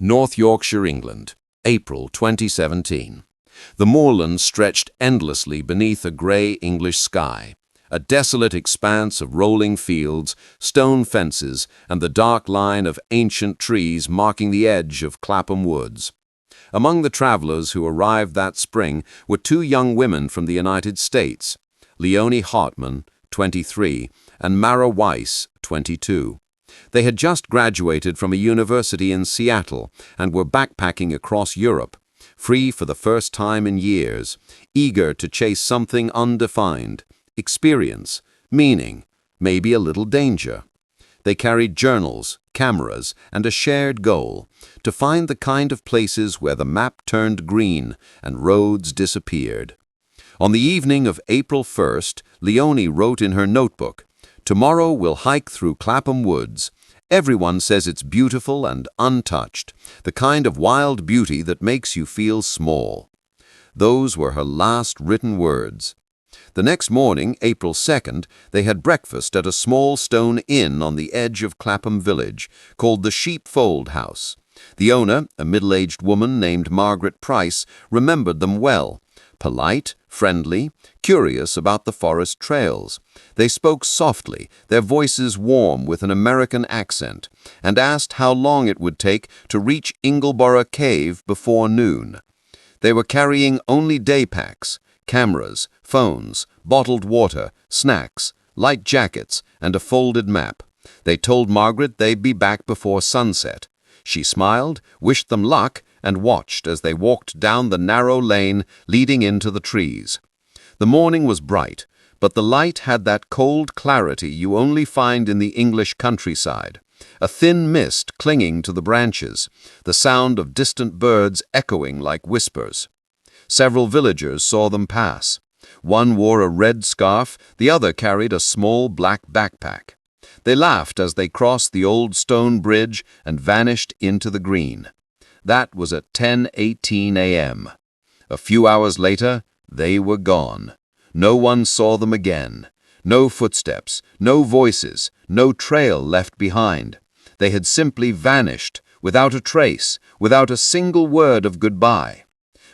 North Yorkshire, England, April 2017. The moorland stretched endlessly beneath a grey English sky, a desolate expanse of rolling fields, stone fences, and the dark line of ancient trees marking the edge of Clapham Woods. Among the travellers who arrived that spring were two young women from the United States, Leonie Hartman, 23, and Mara Weiss, 22. They had just graduated from a university in Seattle and were backpacking across Europe, free for the first time in years, eager to chase something undefined, experience, meaning, maybe a little danger. They carried journals, cameras, and a shared goal, to find the kind of places where the map turned green and roads disappeared. On the evening of April 1st, Leonie wrote in her notebook, "Tomorrow we'll hike through Clapham Woods. Everyone says it's beautiful and untouched, the kind of wild beauty that makes you feel small." Those were her last written words. The next morning, April 2nd, they had breakfast at a small stone inn on the edge of Clapham village, called the Sheepfold House. The owner, a middle-aged woman named Margaret Price, remembered them well. Polite, friendly, curious about the forest trails. They spoke softly, their voices warm with an American accent, and asked how long it would take to reach Ingleborough Cave before noon. They were carrying only day packs, cameras, phones, bottled water, snacks, light jackets, and a folded map. They told Margaret they'd be back before sunset. She smiled, wished them luck, and watched as they walked down the narrow lane leading into the trees. The morning was bright, but the light had that cold clarity you only find in the English countryside, a thin mist clinging to the branches, the sound of distant birds echoing like whispers. Several villagers saw them pass. One wore a red scarf, the other carried a small black backpack. They laughed as they crossed the old stone bridge and vanished into the green. That was at 10:18 a.m. A few hours later, they were gone. No one saw them again. No footsteps, no voices, no trail left behind. They had simply vanished, without a trace, without a single word of goodbye.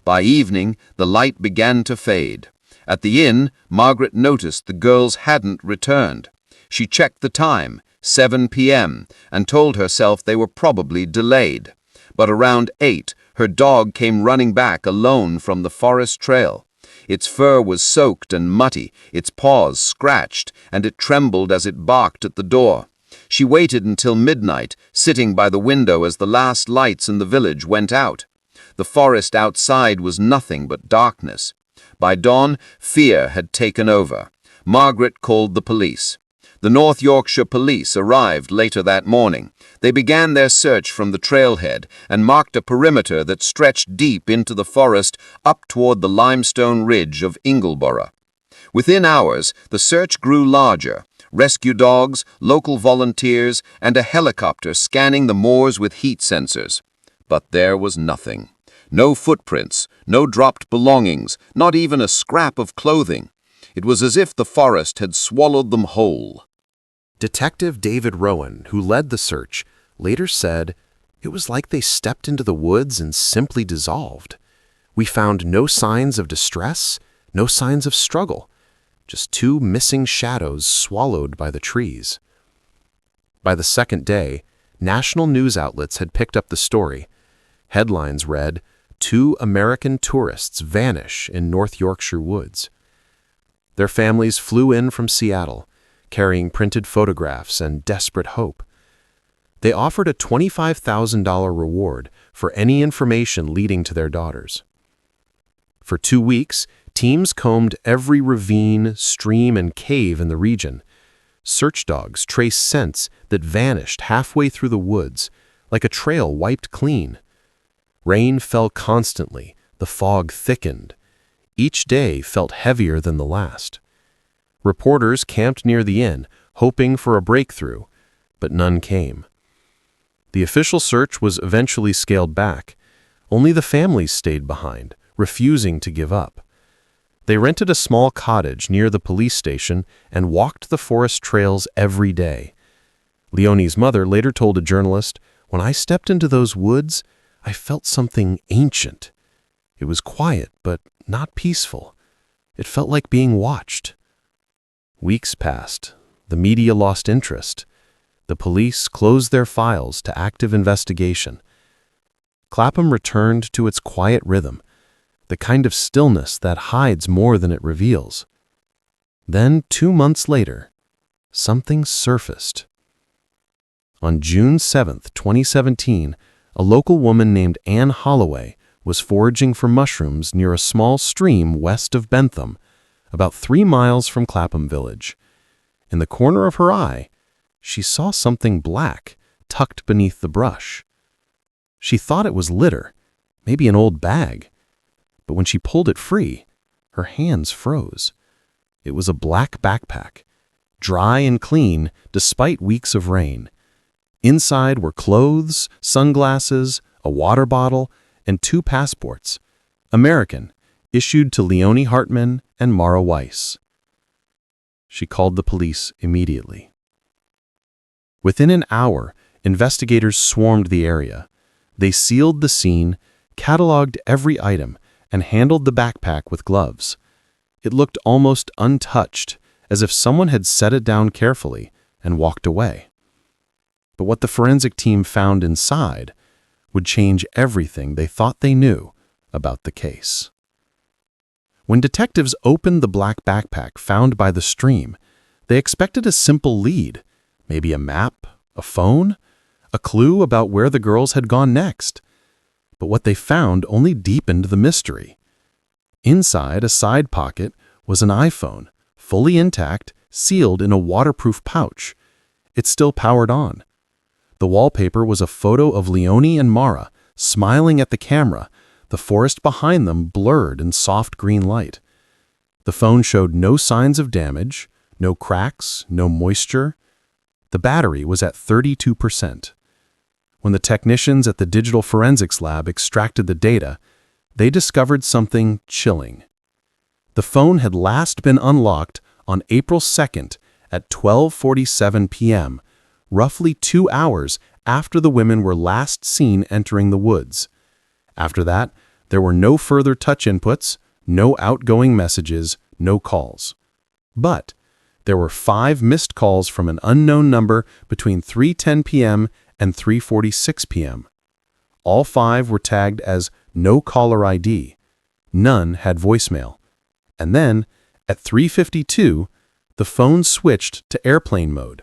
By evening, the light began to fade. At the inn, Margaret noticed the girls hadn't returned. She checked the time, 7 p.m., and told herself they were probably delayed. But around 8, her dog came running back alone from the forest trail. Its fur was soaked and muddy, its paws scratched, and it trembled as it barked at the door. She waited until midnight, sitting by the window as the last lights in the village went out. The forest outside was nothing but darkness. By dawn, fear had taken over. Margaret called the police. The North Yorkshire police arrived later that morning. They began their search from the trailhead and marked a perimeter that stretched deep into the forest up toward the limestone ridge of Ingleborough. Within hours, the search grew larger. Rescue dogs, local volunteers, and a helicopter scanning the moors with heat sensors. But there was nothing. No footprints, no dropped belongings, not even a scrap of clothing. It was as if the forest had swallowed them whole. Detective David Rowan, who led the search, later said, "It was like they stepped into the woods and simply dissolved. We found no signs of distress, no signs of struggle, just two missing shadows swallowed by the trees." By the second day, national news outlets had picked up the story. Headlines read, "Two American tourists vanish in North Yorkshire woods." Their families flew in from Seattle, carrying printed photographs and desperate hope. They offered a $25,000 reward for any information leading to their daughters. For 2 weeks, teams combed every ravine, stream, and cave in the region. Search dogs traced scents that vanished halfway through the woods, like a trail wiped clean. Rain fell constantly, the fog thickened. Each day felt heavier than the last. Reporters camped near the inn, hoping for a breakthrough, but none came. The official search was eventually scaled back. Only the families stayed behind, refusing to give up. They rented a small cottage near the police station and walked the forest trails every day. Leonie's mother later told a journalist, When I stepped into those woods, I felt something ancient. It was quiet, but not peaceful. It felt like being watched. Weeks passed. The media lost interest. The police closed their files to active investigation. Clapham returned to its quiet rhythm, the kind of stillness that hides more than it reveals. Then, 2 months later, something surfaced. On June 7, 2017, a local woman named Anne Holloway was foraging for mushrooms near a small stream west of Bentham, about 3 miles from Clapham Village. In the corner of her eye, she saw something black tucked beneath the brush. She thought it was litter, maybe an old bag. But when she pulled it free, her hands froze. It was a black backpack, dry and clean despite weeks of rain. Inside were clothes, sunglasses, a water bottle, and 2 passports, American, issued to Leonie Hartman and Mara Weiss. She called the police immediately. Within an hour, investigators swarmed the area. They sealed the scene, cataloged every item, and handled the backpack with gloves. It looked almost untouched, as if someone had set it down carefully and walked away. But what the forensic team found inside would change everything they thought they knew about the case. When detectives opened the black backpack found by the stream, they expected a simple lead, maybe a map, a phone, a clue about where the girls had gone next. But what they found only deepened the mystery. Inside a side pocket was an iPhone, fully intact, sealed in a waterproof pouch. It still powered on. The wallpaper was a photo of Leonie and Mara, smiling at the camera, the forest behind them blurred in soft green light. The phone showed no signs of damage, no cracks, no moisture. The battery was at 32%. When the technicians at the digital forensics lab extracted the data, they discovered something chilling. The phone had last been unlocked on April 2nd at 12:47 p.m., roughly 2 hours after the women were last seen entering the woods. After that, there were no further touch inputs, no outgoing messages, no calls. But there were 5 missed calls from an unknown number between 3:10 p.m. and 3:46 p.m. All 5 were tagged as no caller ID. None had voicemail. And then, at 3:52, the phone switched to airplane mode.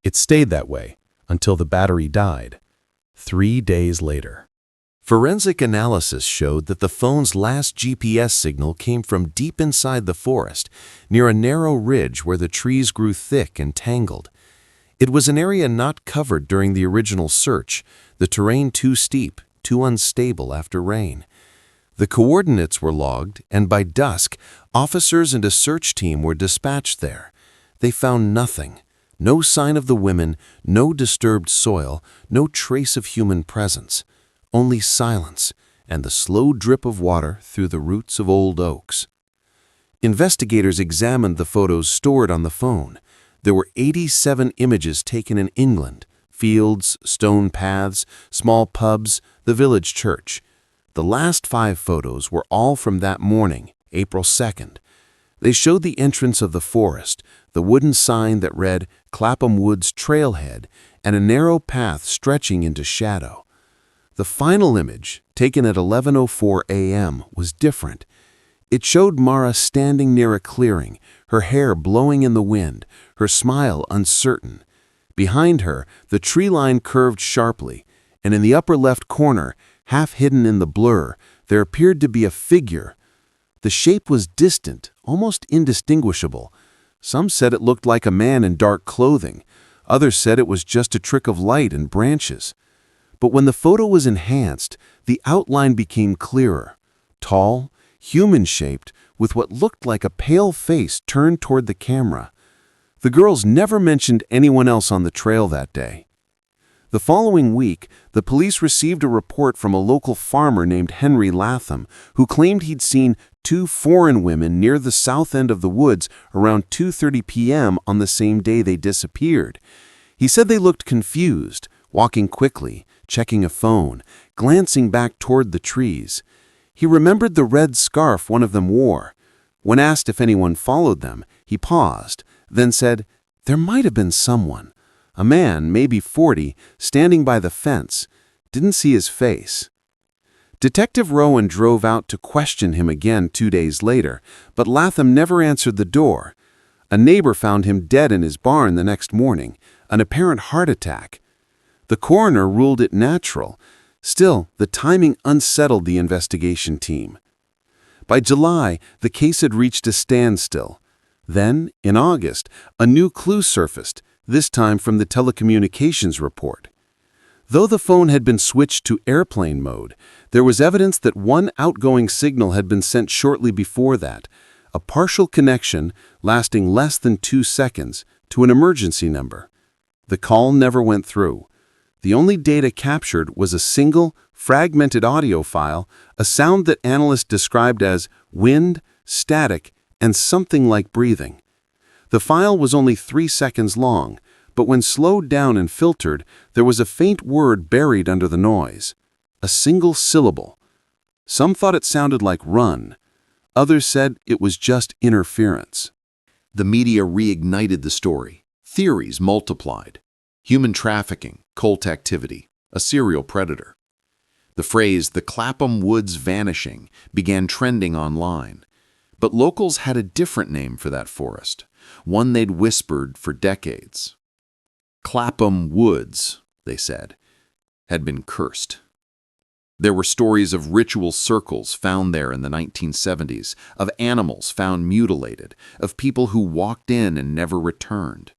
It stayed that way until the battery died, 3 days later. Forensic analysis showed that the phone's last GPS signal came from deep inside the forest, near a narrow ridge where the trees grew thick and tangled. It was an area not covered during the original search, the terrain too steep, too unstable after rain. The coordinates were logged, and by dusk, officers and a search team were dispatched there. They found nothing. No sign of the women, no disturbed soil, no trace of human presence. Only silence and the slow drip of water through the roots of old oaks. Investigators examined the photos stored on the phone. There were 87 images taken in England: fields, stone paths, small pubs, the village church. The last 5 photos were all from that morning, April 2nd. They showed the entrance of the forest, the wooden sign that read Clapham Woods Trailhead, and a narrow path stretching into shadow. The final image, taken at 11:04 a.m., was different. It showed Mara standing near a clearing, her hair blowing in the wind, her smile uncertain. Behind her, the tree line curved sharply, and in the upper left corner, half hidden in the blur, there appeared to be a figure. The shape was distant, almost indistinguishable. Some said it looked like a man in dark clothing. Others said it was just a trick of light and branches. But when the photo was enhanced, the outline became clearer. Tall, human-shaped, with what looked like a pale face turned toward the camera. The girls never mentioned anyone else on the trail that day. The following week, the police received a report from a local farmer named Henry Latham, who claimed he'd seen 2 foreign women near the south end of the woods around 2:30 p.m. on the same day they disappeared. He said they looked confused, walking quickly, checking a phone, glancing back toward the trees. He remembered the red scarf one of them wore. When asked if anyone followed them, he paused, then said, "There might have been someone. A man, maybe 40, standing by the fence. Didn't see his face." Detective Rowan drove out to question him again 2 days later, but Latham never answered the door. A neighbor found him dead in his barn the next morning, an apparent heart attack. The coroner ruled it natural. Still, the timing unsettled the investigation team. By July, the case had reached a standstill. Then, in August, a new clue surfaced, this time from the telecommunications report. Though the phone had been switched to airplane mode, there was evidence that one outgoing signal had been sent shortly before that, a partial connection lasting less than 2 seconds to an emergency number. The call never went through. The only data captured was a single, fragmented audio file, a sound that analysts described as wind, static, and something like breathing. The file was only 3 seconds long, but when slowed down and filtered, there was a faint word buried under the noise. A single syllable. Some thought it sounded like run. Others said it was just interference. The media reignited the story. Theories multiplied. Human trafficking, cult activity, a serial predator. The phrase, "the Clapham Woods vanishing," began trending online. But locals had a different name for that forest, one they'd whispered for decades. Clapham Woods, they said, had been cursed. There were stories of ritual circles found there in the 1970s, of animals found mutilated, of people who walked in and never returned.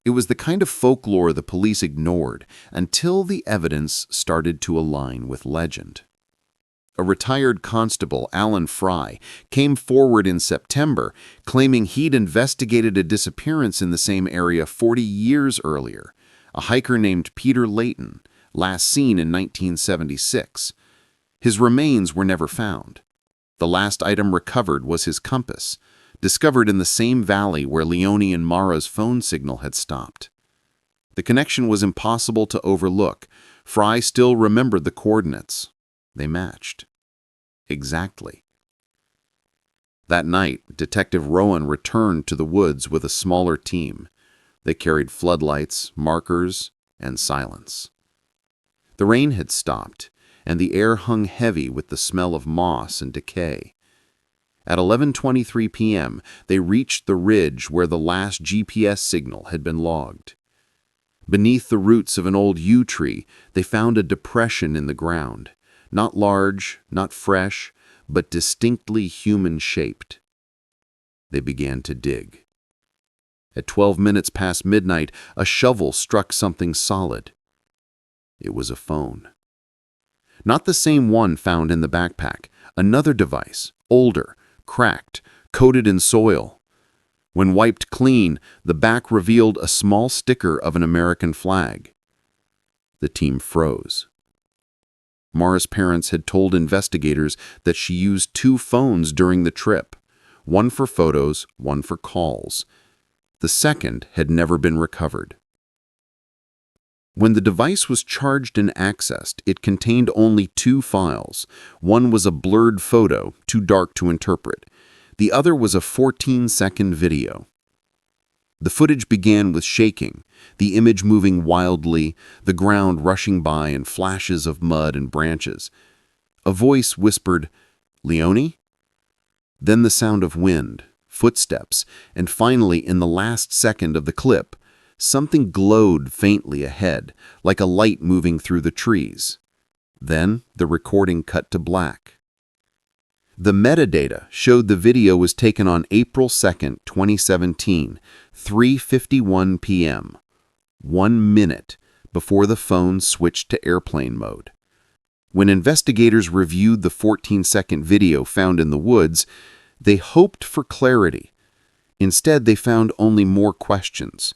It was the kind of folklore the police ignored until the evidence started to align with legend. A retired constable, Alan Fry, came forward in September claiming he'd investigated a disappearance in the same area 40 years earlier, a hiker named Peter Layton, last seen in 1976. His remains were never found. The last item recovered was his compass, discovered in the same valley where Leonie and Mara's phone signal had stopped. The connection was impossible to overlook. Fry still remembered the coordinates. They matched. Exactly. That night, Detective Rowan returned to the woods with a smaller team. They carried floodlights, markers, and silence. The rain had stopped, and the air hung heavy with the smell of moss and decay. At 11:23 p.m., they reached the ridge where the last GPS signal had been logged. Beneath the roots of an old yew tree, they found a depression in the ground. Not large, not fresh, but distinctly human-shaped. They began to dig. At 12 minutes past midnight, a shovel struck something solid. It was a phone. Not the same one found in the backpack. Another device, older, cracked, coated in soil. When wiped clean, the back revealed a small sticker of an American flag. The team froze. Mara's parents had told investigators that she used 2 phones during the trip, one for photos, one for calls. The second had never been recovered. When the device was charged and accessed, it contained only 2 files. One was a blurred photo, too dark to interpret. The other was a 14-second video. The footage began with shaking, the image moving wildly, the ground rushing by in flashes of mud and branches. A voice whispered, "Leonie?" Then the sound of wind, footsteps, and finally, in the last second of the clip, something glowed faintly ahead, like a light moving through the trees. Then the recording cut to black. The metadata showed the video was taken on April 2, 2017, 3:51 p.m., 1 minute before the phone switched to airplane mode. When investigators reviewed the 14-second video found in the woods, they hoped for clarity. Instead, they found only more questions.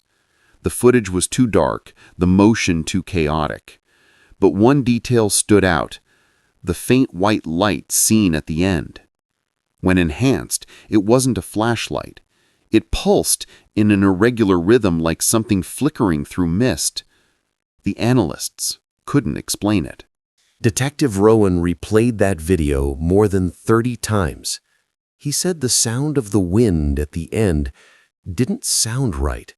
The footage was too dark, the motion too chaotic. But one detail stood out: the faint white light seen at the end. When enhanced, it wasn't a flashlight. It pulsed in an irregular rhythm like something flickering through mist. The analysts couldn't explain it. Detective Rowan replayed that video more than 30 times. He said the sound of the wind at the end didn't sound right,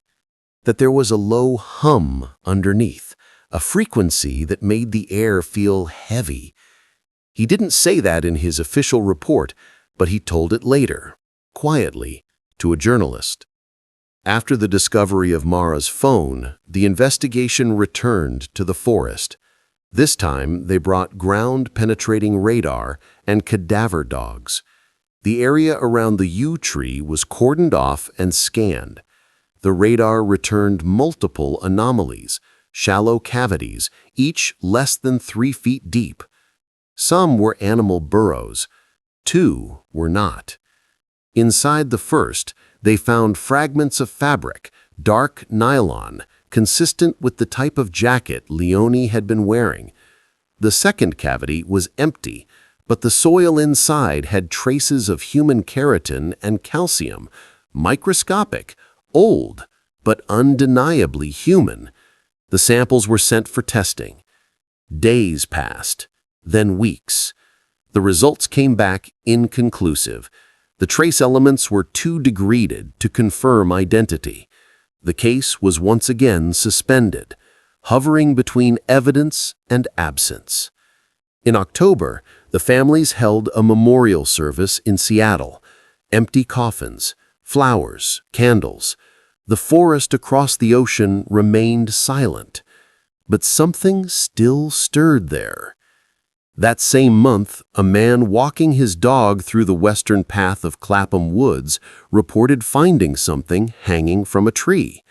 that there was a low hum underneath, a frequency that made the air feel heavy. He didn't say that in his official report, but he told it later, quietly, to a journalist. After the discovery of Mara's phone, the investigation returned to the forest. This time, they brought ground-penetrating radar and cadaver dogs. The area around the yew tree was cordoned off and scanned. The radar returned multiple anomalies, shallow cavities, each less than 3 feet deep. Some were animal burrows. 2 were not. Inside the first, they found fragments of fabric, dark nylon, consistent with the type of jacket Leone had been wearing. The second cavity was empty, but the soil inside had traces of human keratin and calcium, microscopic, old, but undeniably human. The samples were sent for testing. Days passed, then weeks. The results came back inconclusive. The trace elements were too degraded to confirm identity. The case was once again suspended, hovering between evidence and absence. In October, the families held a memorial service in Seattle. Empty coffins, flowers, candles. The forest across the ocean remained silent, but something still stirred there. That same month, a man walking his dog through the western path of Clapham Woods reported finding something hanging from a tree.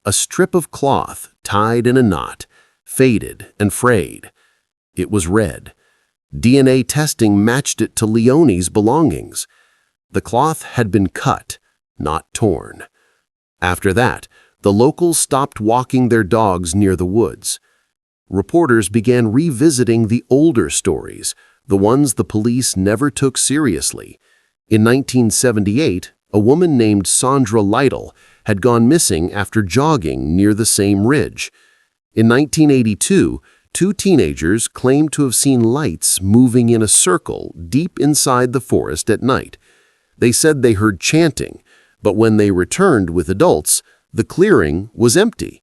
A strip of cloth tied in a knot, faded and frayed. It was red. DNA testing matched it to Leone's belongings. The cloth had been cut, not torn. After that, the locals stopped walking their dogs near the woods. Reporters began revisiting the older stories, the ones the police never took seriously. In 1978, a woman named Sandra Lytle had gone missing after jogging near the same ridge. In 1982, 2 teenagers claimed to have seen lights moving in a circle deep inside the forest at night. They said they heard chanting, but when they returned with adults, the clearing was empty.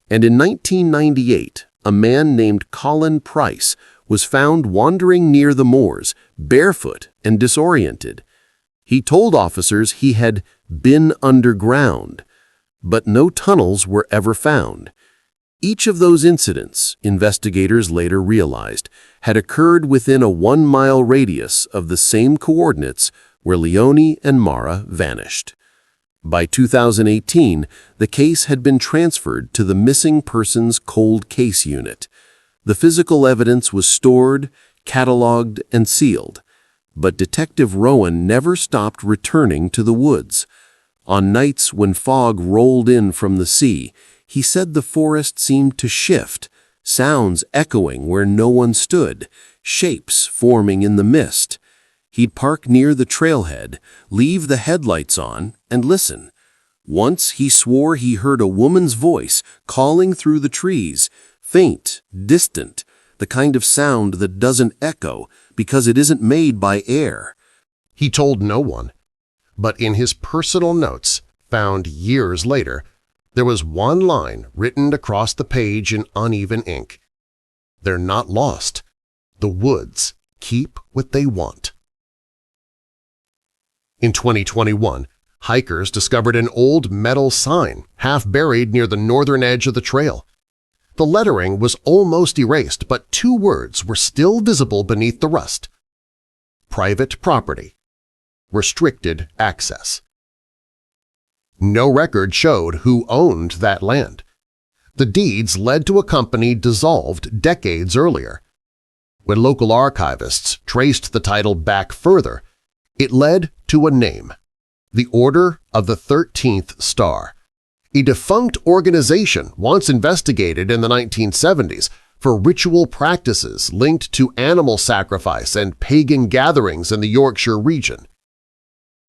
And in 1998, a man named Colin Price was found wandering near the moors, barefoot and disoriented. He told officers he had been underground, but no tunnels were ever found. Each of those incidents, investigators later realized, had occurred within a 1-mile radius of the same coordinates where Leone and Mara vanished. By 2018, the case had been transferred to the Missing Persons Cold Case Unit. The physical evidence was stored, cataloged, and sealed. But Detective Rowan never stopped returning to the woods. On nights when fog rolled in from the sea, he said the forest seemed to shift, sounds echoing where no one stood, shapes forming in the mist. He'd park near the trailhead, leave the headlights on, and listen. Once he swore he heard a woman's voice calling through the trees, faint, distant, the kind of sound that doesn't echo because it isn't made by air. He told no one, but in his personal notes, found years later, there was one line written across the page in uneven ink. "They're not lost. The woods keep what they want." In 2021, hikers discovered an old metal sign half buried near the northern edge of the trail. The lettering was almost erased, but 2 words were still visible beneath the rust: private property, restricted access. No record showed who owned that land. The deeds led to a company dissolved decades earlier. When local archivists traced the title back further, it led to a name: the Order of the 13th Star, a defunct organization once investigated in the 1970s for ritual practices linked to animal sacrifice and pagan gatherings in the Yorkshire region.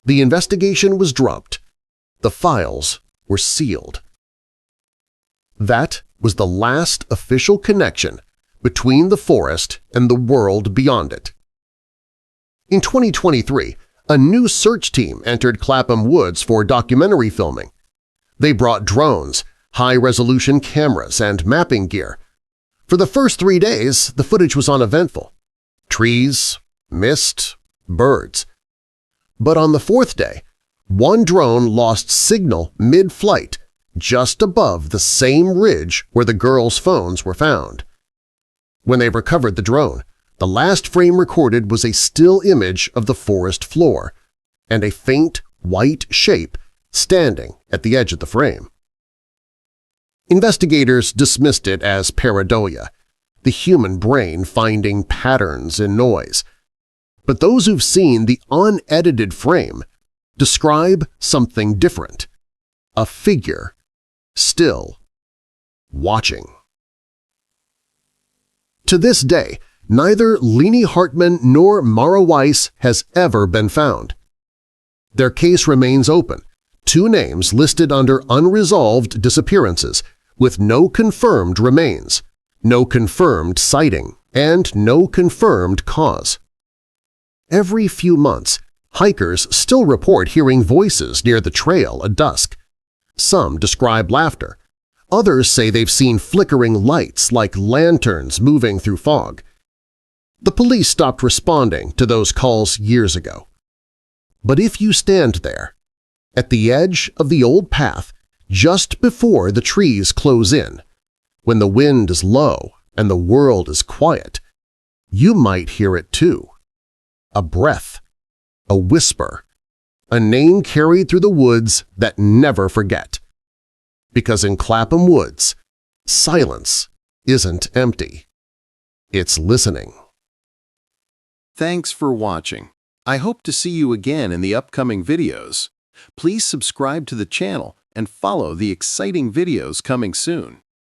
The investigation was dropped. The files were sealed. That was the last official connection between the forest and the world beyond it. In 2023, a new search team entered Clapham Woods for documentary filming. They brought drones, high-resolution cameras, and mapping gear. For the first 3 days, the footage was uneventful. Trees, mist, birds. But on the 4th day, one drone lost signal mid-flight just above the same ridge where the girls' phones were found. When they recovered the drone, the last frame recorded was a still image of the forest floor and a faint white shape standing at the edge of the frame. Investigators dismissed it as pareidolia, the human brain finding patterns in noise. But those who've seen the unedited frame describe something different, a figure still watching. To this day, neither Leni Hartman nor Mara Weiss has ever been found. Their case remains open, 2 names listed under unresolved disappearances with no confirmed remains, no confirmed sighting, and no confirmed cause. Every few months, hikers still report hearing voices near the trail at dusk. Some describe laughter. Others say they've seen flickering lights like lanterns moving through fog. The police stopped responding to those calls years ago. But if you stand there, at the edge of the old path just before the trees close in, when the wind is low and the world is quiet, you might hear it too. A breath, a whisper, a name carried through the woods that never forget. Because in Clapham Woods, silence isn't empty. It's listening. Thanks for watching. I hope to see you again in the upcoming videos. Please subscribe to the channel and follow the exciting videos coming soon.